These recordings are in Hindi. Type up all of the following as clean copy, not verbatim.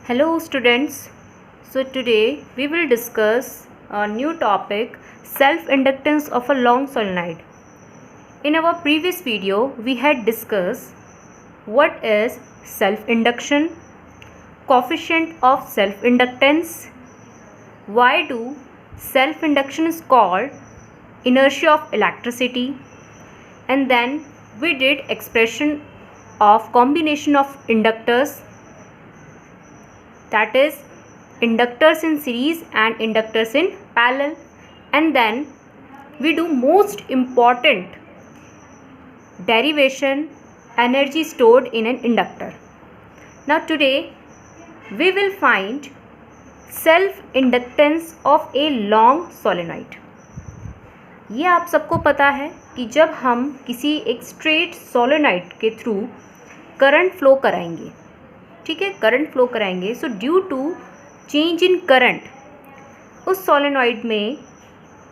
Hello students. So today we will discuss a new topic, self-inductance of a long solenoid. In our previous video we had discussed what is self-induction, coefficient of self-inductance, why do self-induction is called inertia of electricity, and then we did expression of combination of inductors, that is inductors in series and inductors in parallel, and then we do most important derivation, energy stored in an inductor. Now today we will find self inductance of a long solenoid. ये आप सबको पता है कि जब हम किसी एक स्ट्रेट सोलेनॉइड के थ्रू करंट फ्लो कराएंगे, ठीक है, करंट फ्लो कराएंगे, so due to change in current उस सोलेनॉइड में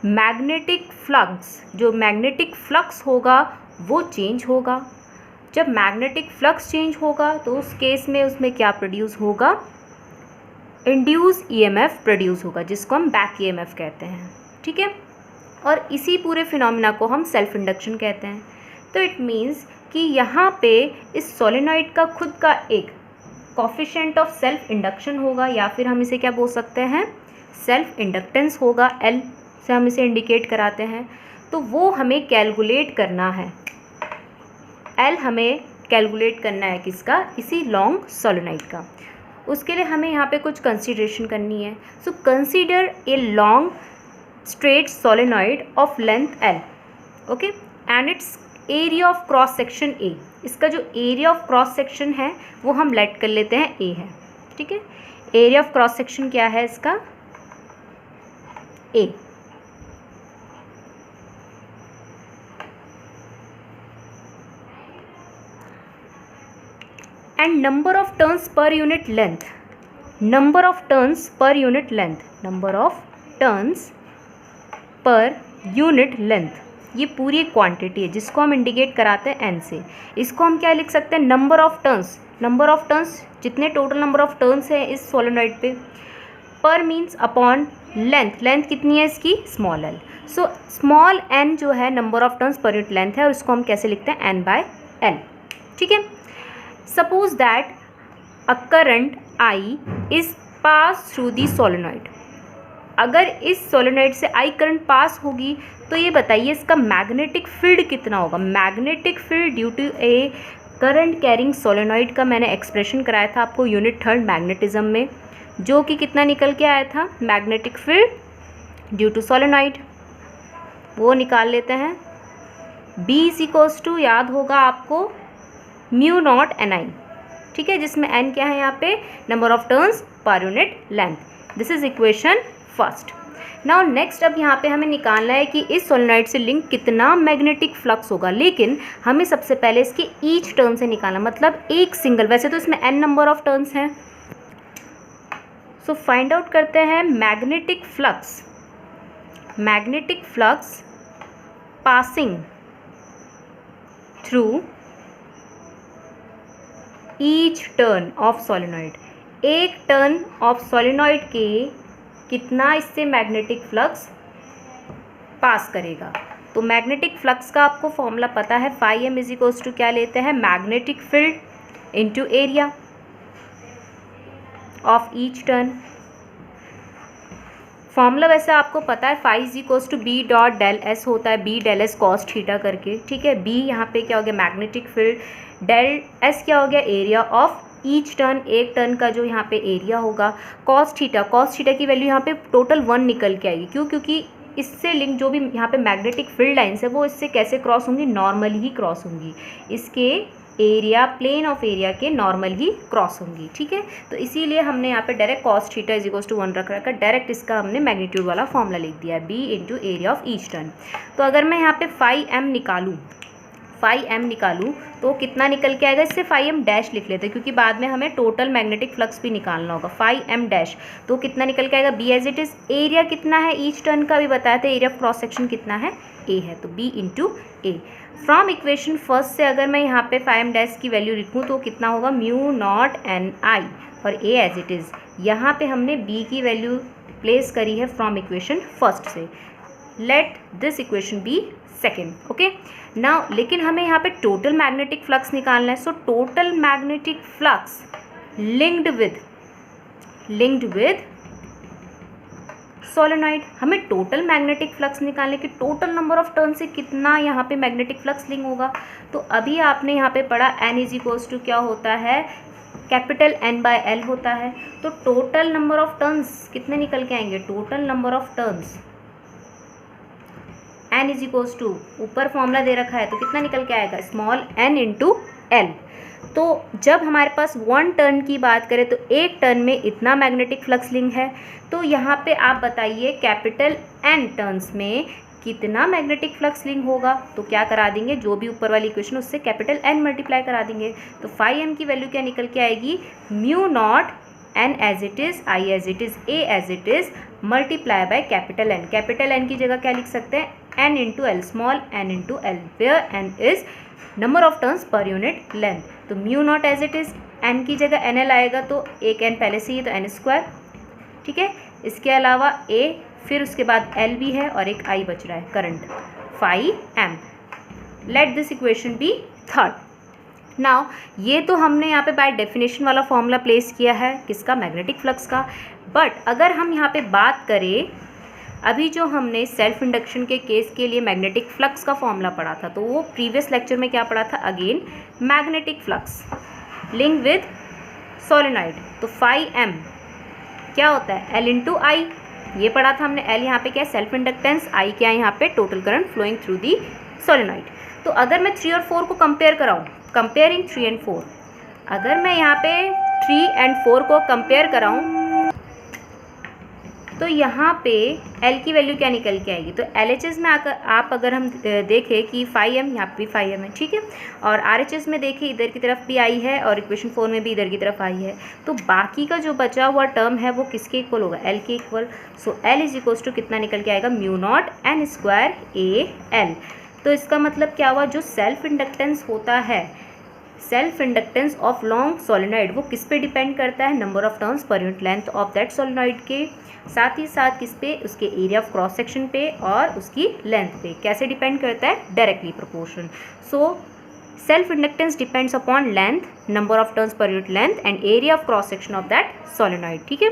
मैग्नेटिक फ्लक्स, जो मैग्नेटिक फ्लक्स होगा वो चेंज होगा. जब मैग्नेटिक फ्लक्स चेंज होगा तो उस केस में उसमें क्या प्रोड्यूस होगा, इंड्यूस ईएमएफ प्रोड्यूस होगा, जिसको हम बैक ईएमएफ कहते हैं, ठीक है. और इसी पूरे फिनोमिना को हम सेल्फ इंडक्शन कहते हैं. तो इट मीन्स कि यहाँ पे इस सोलेनॉइड का खुद का एक कोफिशिएंट ऑफ सेल्फ इंडक्शन होगा, या फिर हम इसे क्या बोल सकते हैं, सेल्फ इंडक्टेंस होगा. एल से हम इसे इंडिकेट कराते हैं. तो वो हमें कैलकुलेट करना है, एल हमें कैलकुलेट करना है किसका, इसी लॉन्ग सोलेनॉइड का. उसके लिए हमें यहाँ पे कुछ कंसीडरेशन करनी है. So consider a long straight solenoid of length L, okay, and its area of cross section A. इसका जो area of cross section है वो हम लेट कर लेते हैं A है, ठीक है. area of cross section क्या है इसका, A. and number of turns per unit length, number of turns per unit length, number of turns पर यूनिट लेंथ, ये पूरी एक क्वांटिटी है जिसको हम इंडिकेट कराते हैं एन से. इसको हम क्या लिख सकते हैं, number of turns. Number of turns, जितने टोटल नंबर ऑफ टर्न्स है इस सोलेनॉइड पे, पर मीन्स अपॉन लेंथ. लेंथ कितनी है इसकी, small L. So small N जो है number of turns per unit length है, और इसको हम कैसे लिखते हैं, एन बाय एल, ठीक है. Suppose that a current I is pass through the solenoid. अगर इस सोलेनॉइड से आई करंट पास होगी तो ये बताइए इसका मैग्नेटिक फील्ड कितना होगा. Magnetic field due to a current carrying solenoid का मैंने एक्सप्रेशन कराया था आपको यूनिट थर्ड मैग्नेटिज्म में, जो कि कितना निकल के आया था, magnetic field due to solenoid. वो निकाल लेते हैं. B इक्वल्स टू, याद होगा आपको, म्यू नॉट एन आई, ठीक है, जिसमें n क्या है यहाँ पे, number of turns per unit length. This is equation first. Now next, अब यहाँ पे हमें निकालना है कि इस सोलेनॉइड से लिंक कितना मैग्नेटिक फ्लक्स होगा, लेकिन हमें सबसे पहले इसकी ईच टर्न से निकालना, मतलब एक सिंगल. वैसे तो इसमें n नंबर ऑफ टर्न्स हैं. सो फाइंड आउट करते हैं magnetic flux. Magnetic flux passing through each turn off solenoid. एक टर्न ऑफ सोलेनॉइड के कितना इससे मैग्नेटिक फ्लक्स पास करेगा. तो मैग्नेटिक फ्लक्स का आपको फॉर्मूला पता है, phi M is equals to क्या लेते हैं, magnetic field into area of each turn. Formula वैसे आपको पता है, phi is equals to B dot del S होता है, B del S cos theta करके, ठीक है. बी यहाँ पे क्या हो गया, मैग्नेटिक फील्ड, डेल एस क्या हो गया, एरिया ऑफ ईच टर्न, एक टर्न का जो यहाँ पे एरिया होगा, कॉस थीटा. कॉस थीटा की वैल्यू यहाँ पे टोटल 1 निकल के आएगी. क्यों, क्योंकि इससे लिंक जो भी यहाँ पे मैग्नेटिक फील्ड लाइन्स है वो इससे कैसे क्रॉस होंगी, नॉर्मली ही क्रॉस होंगी. इसके एरिया, प्लेन ऑफ एरिया के नॉर्मल ही क्रॉस होंगी, ठीक है. तो इसीलिए हमने यहाँ पे direct cos theta is equals to 1 रख रखा है. डायरेक्ट इसका हमने मैग्नीट्यूड वाला फॉर्मूला लिख दिया है, B into area of each turn. तो अगर मैं यहाँ पे फाई एम निकालूँ तो कितना निकल के आएगा, इससे फाई एम डैश लिख लेते हैं क्योंकि बाद में हमें टोटल मैग्नेटिक फ्लक्स भी निकालना होगा. फाई एम डैश तो कितना निकल के आएगा, B as it is. Area कितना है ईच टर्न का भी बताया था, एरिया ऑफ क्रॉस सेक्शन कितना है, ए है, तो B into A. From equation first से अगर मैं यहाँ पे 5m डैश की वैल्यू लिखूँ तो कितना होगा, म्यू नॉट एन आई और ए एज इट इज़। यहाँ पे हमने बी की वैल्यू प्लेस करी है फ्रॉम इक्वेशन फर्स्ट से। Let this equation be second. Okay now, लेकिन हमें यहाँ पे टोटल मैग्नेटिक फ्लक्स निकालना है। So total magnetic flux linked with solenoid. हमें टोटल मैग्नेटिक फ्लक्स निकालने की, टोटल नंबर ऑफ टर्न से कितना यहाँ पे मैग्नेटिक फ्लक्स लिंक होगा। तो अभी आपने यहाँ पे पढ़ा n इज इक्वल्स टू क्या होता है, कैपिटल N बाय L होता है। तो टोटल नंबर ऑफ टर्न्स कितने निकल के आएंगे, total number of turns n is equals to, ऊपर फॉर्मूला दे रखा है तो कितना निकल के आएगा, स्मॉल n इंटू L। तो जब हमारे पास 1 टर्न की बात करें तो एक टर्न में इतना मैग्नेटिक फ्लक्स लिंक है। तो यहाँ पे आप बताइए कैपिटल N टर्न्स में कितना मैग्नेटिक फ्लक्स लिंक होगा। तो क्या करा देंगे, जो भी ऊपर वाली इक्वेशन उससे कैपिटल N मल्टीप्लाई करा देंगे। तो 5m की वैल्यू क्या निकल के आएगी, mu not n as it is, i as it is, a as it is, multiply by capital N। Capital N की जगह क्या लिख सकते हैं, n into L, small n into L, where n is number of turns per unit length. तो mu not as it is, n की जगह nl आएगा तो एक n पहले से ही, तो n स्क्वायर, ठीक है। इसके अलावा a, फिर उसके बाद l भी है और एक i बच रहा है, current 5m। Let this equation be third. Now ये तो हमने यहाँ पे बाय डेफिनेशन वाला फॉर्मूला प्लेस किया है, किसका, मैग्नेटिक फ्लक्स का। बट अगर हम यहाँ पे बात करें, अभी जो हमने सेल्फ इंडक्शन के केस के लिए मैग्नेटिक फ्लक्स का फॉर्मूला पढ़ा था, तो वो प्रीवियस लेक्चर में क्या पढ़ा था, again magnetic flux link with solenoid. तो 5m क्या होता है, L इंटू आई, ये पढ़ा था हमने। L यहाँ पे क्या है, सेल्फ इंडक्टेंस, I क्या है यहाँ पे, total current flowing through the solenoid. तो अगर मैं 3 और 4 को कंपेयर कराऊँ, कंपेयरिंग 3 एंड 4, अगर मैं यहाँ पे 3 एंड 4 को कंपेयर कराऊँ तो यहाँ पे L की वैल्यू क्या निकल के आएगी, तो LHS में आकर आप अगर हम देखें कि 5m, यहाँ पे भी 5m है, ठीक है। और RHS में देखें इधर की तरफ भी आई है और इक्वेशन 4 में भी इधर की तरफ आई है। तो बाकी का जो बचा हुआ टर्म है वो किसके इक्वल होगा, L के इक्वल। So L is equals to कितना निकल के आएगा, mu not n square a L। तो इसका मतलब क्या हुआ, जो सेल्फ इंडक्टेंस होता है, self inductance of long solenoid, वो किस पे डिपेंड करता है, number of turns per unit length of that solenoid के, साथ ही साथ किस पे, उसके एरिया ऑफ क्रॉस सेक्शन पे और उसकी लेंथ पे। कैसे डिपेंड करता है, directly proportion. So self inductance depends upon length, number of turns per unit length and area of cross section of that solenoid, ठीक है।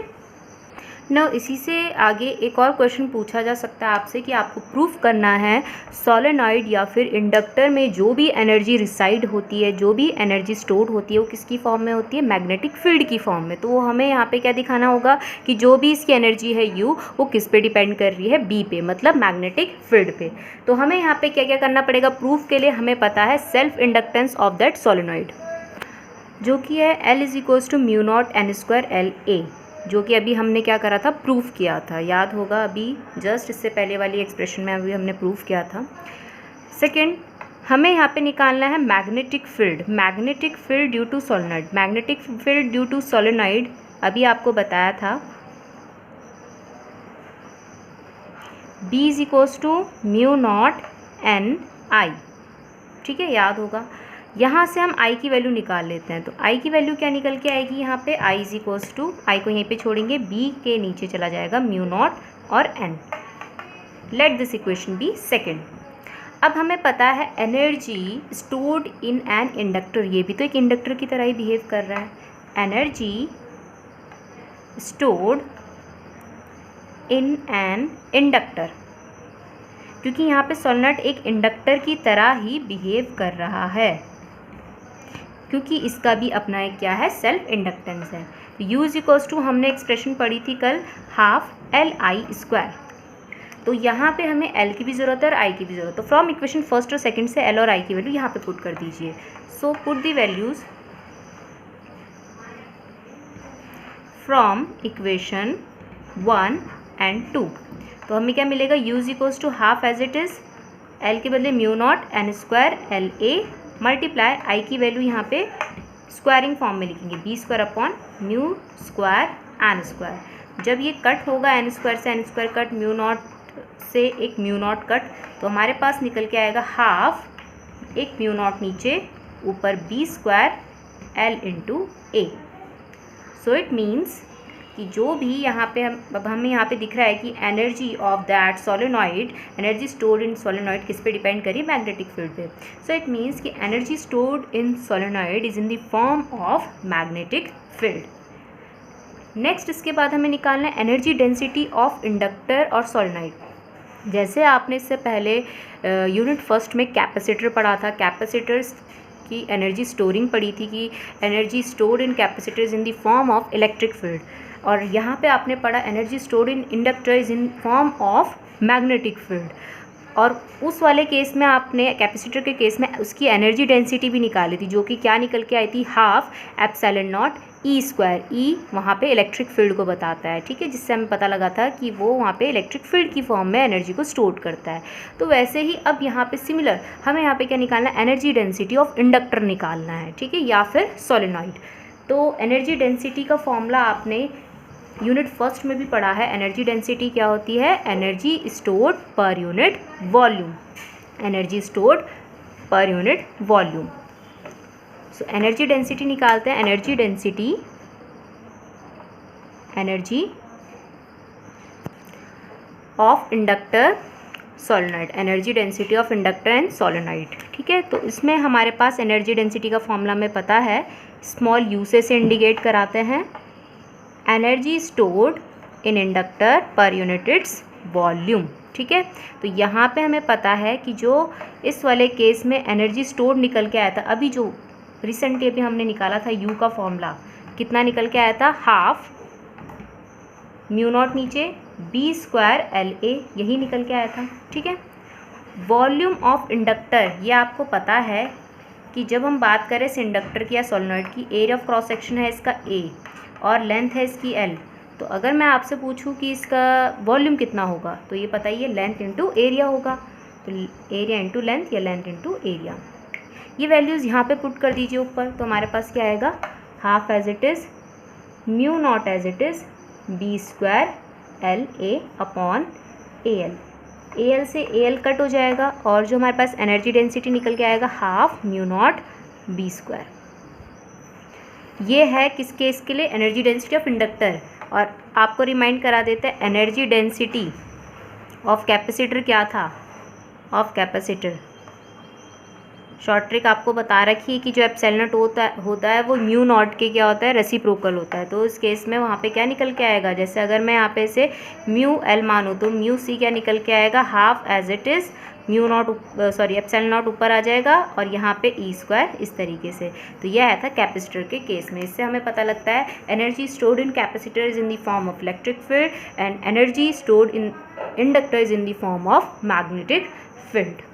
ना इसी से आगे एक और क्वेश्चन पूछा जा सकता है आपसे कि आपको प्रूफ करना है सोलेनॉइड या फिर इंडक्टर में जो भी एनर्जी रिसाइड होती है, जो भी एनर्जी स्टोर होती है, वो किसकी फॉर्म में होती है, मैग्नेटिक फील्ड की फॉर्म में। तो वो हमें यहाँ पे क्या दिखाना होगा कि जो भी इसकी एनर्जी है U, वो किस पे डिपेंड कर रही है, B पे, मतलब मैग्नेटिक फील्ड पे। तो हमें यहाँ पे क्या क्या करना पड़ेगा प्रूफ के लिए, हमें पता है self inductance of that solenoid जो कि है L is equals to mu not n square L A, जो कि अभी हमने क्या करा था, प्रूफ किया था, याद होगा अभी जस्ट इससे पहले वाली एक्सप्रेशन में अभी हमने प्रूफ किया था। सेकंड, हमें यहाँ पे निकालना है magnetic field, magnetic field due to solenoid. Magnetic field due to solenoid अभी आपको बताया था, B is equals to mu not n I, ठीक है, याद होगा। यहाँ से हम I की वैल्यू निकाल लेते हैं। तो I की वैल्यू क्या निकल के आएगी, यहाँ पे I is equals to, I को यहीं पे छोड़ेंगे, B के नीचे चला जाएगा म्यू नॉट और n। Let this equation be second. अब हमें पता है energy stored in an inductor, ये भी तो एक इंडक्टर की तरह ही बिहेव कर रहा है। Energy stored in an inductor, क्योंकि यहाँ पे सोलेनॉइड एक इंडक्टर की तरह ही बिहेव कर रहा है, क्योंकि इसका भी अपना एक क्या है, सेल्फ इंडक्टेंस है। U इज इक्वल्स टू, हमने एक्सप्रेशन पढ़ी थी कल, हाफ LI स्क्वायर। तो यहाँ पे हमें L की भी ज़रूरत है और I की भी ज़रूरत है। तो फ्रॉम इक्वेशन फर्स्ट और सेकंड से L और I की वैल्यू यहाँ पे पुट कर दीजिए। So put the values from equation 1 and 2। तो हमें क्या मिलेगा, U is equals to half as it is, L के बदले mu not n square LA multiply I की वैल्यू यहाँ पे स्क्वायरिंग फॉर्म में लिखेंगे, B square upon mu square n square. जब ये कट होगा n स्क्वायर से n square cut, mu naught से एक म्यू नॉट कट, तो हमारे पास निकल के आएगा हाफ एक म्यू नॉट नीचे, ऊपर B square L into A. So it means कि जो भी यहाँ पे अब हमें यहाँ पे दिख रहा है कि energy of that solenoid, energy stored in solenoid किस पे डिपेंड करी, मैग्नेटिक फील्ड पे। सो इट मीन्स कि energy stored in solenoid is in the form of magnetic field. Next इसके बाद हमें निकालना है एनर्जी डेंसिटी ऑफ इंडक्टर और सोलेनॉइड। जैसे आपने इससे पहले यूनिट फर्स्ट में कैपेसिटर पढ़ा था, कैपेसिटर्स की एनर्जी स्टोरिंग पढ़ी थी कि energy stored in capacitors in the form of electric field, और यहाँ पे आपने पढ़ा energy stored in inductors in form of magnetic field. और उस वाले केस में आपने कैपेसिटर के केस में उसकी एनर्जी डेंसिटी भी निकाली थी, जो कि क्या निकल के आई थी, half epsilon nought E square. E वहाँ पे इलेक्ट्रिक फील्ड को बताता है, ठीक है, जिससे हमें पता लगा था कि वो वहाँ पे इलेक्ट्रिक फील्ड की फॉर्म में एनर्जी को स्टोर करता है। तो वैसे ही अब यहाँ पे सिमिलर हमें यहाँ पे क्या निकालना है, एनर्जी डेंसिटी ऑफ इंडक्टर निकालना है, ठीक है, या फिर सोलेनॉइड। तो एनर्जी डेंसिटी का फॉर्मूला आपने यूनिट फर्स्ट में भी पढ़ा है। एनर्जी डेंसिटी क्या होती है, energy stored per unit volume, energy stored per unit volume. So energy density निकालते हैं, energy density, energy of inductor solenoid, energy density of inductor and solenoid, ठीक है। तो इसमें हमारे पास एनर्जी डेंसिटी का फॉर्मूला हमें पता है, स्मॉल यू से इंडिकेट कराते हैं, एनर्जी स्टोर्ड इन inductor per unit its volume, ठीक है। तो यहाँ पे हमें पता है कि जो इस वाले केस में एनर्जी स्टोर्ड निकल के आया था, अभी जो रिसेंटली अभी हमने निकाला था यू का फॉर्मूला, कितना निकल के आया था, हाफ म्यू नॉट नीचे बी स्क्वायर एल ए, यही निकल के आया था, ठीक है। वॉल्यूम ऑफ इंडक्टर, ये आपको पता है कि जब हम बात करें इस इंडक्टर की या सोलेनॉइड की, एरिया ऑफ क्रॉस सेक्शन है इसका ए और लेंथ है इसकी एल। तो अगर मैं आपसे पूछूं कि इसका वॉल्यूम कितना होगा, तो ये पता ही है, लेंथ इंटू एरिया होगा। तो एरिया इंटू लेंथ या लेंथ इंटू एरिया, ये वैल्यूज़ यहाँ पे पुट कर दीजिए ऊपर। तो हमारे पास क्या आएगा, half as it is mu not as it is B square L A upon A L. A L से ए एल कट हो जाएगा और जो हमारे पास एनर्जी डेंसिटी निकल के आएगा, half mu not be square. ये है किस केस के लिए, एनर्जी डेंसिटी ऑफ इंडक्टर। और आपको रिमाइंड करा देते हैं एनर्जी डेंसिटी ऑफ कैपेसिटर क्या था, ऑफ कैपेसिटर शॉर्ट ट्रिक आपको बता रखी है कि जो एप्सिलॉन नॉट होता है वो म्यू नॉट के क्या होता है, रेसिप्रोकल होता है। तो इस केस में वहाँ पे क्या निकल के आएगा, जैसे अगर मैं यहाँ पे से म्यू एल मानूँ तो म्यू सी क्या निकल के आएगा, half as it is mu naught, sorry epsilon naught ऊपर आ जाएगा और यहाँ पे ई स्क्वायर, इस तरीके से। तो यह आया था कैपेसिटर के केस में। इससे हमें पता लगता है energy stored in capacitor is in the form of electric field and energy stored in inductor is in the form of magnetic field.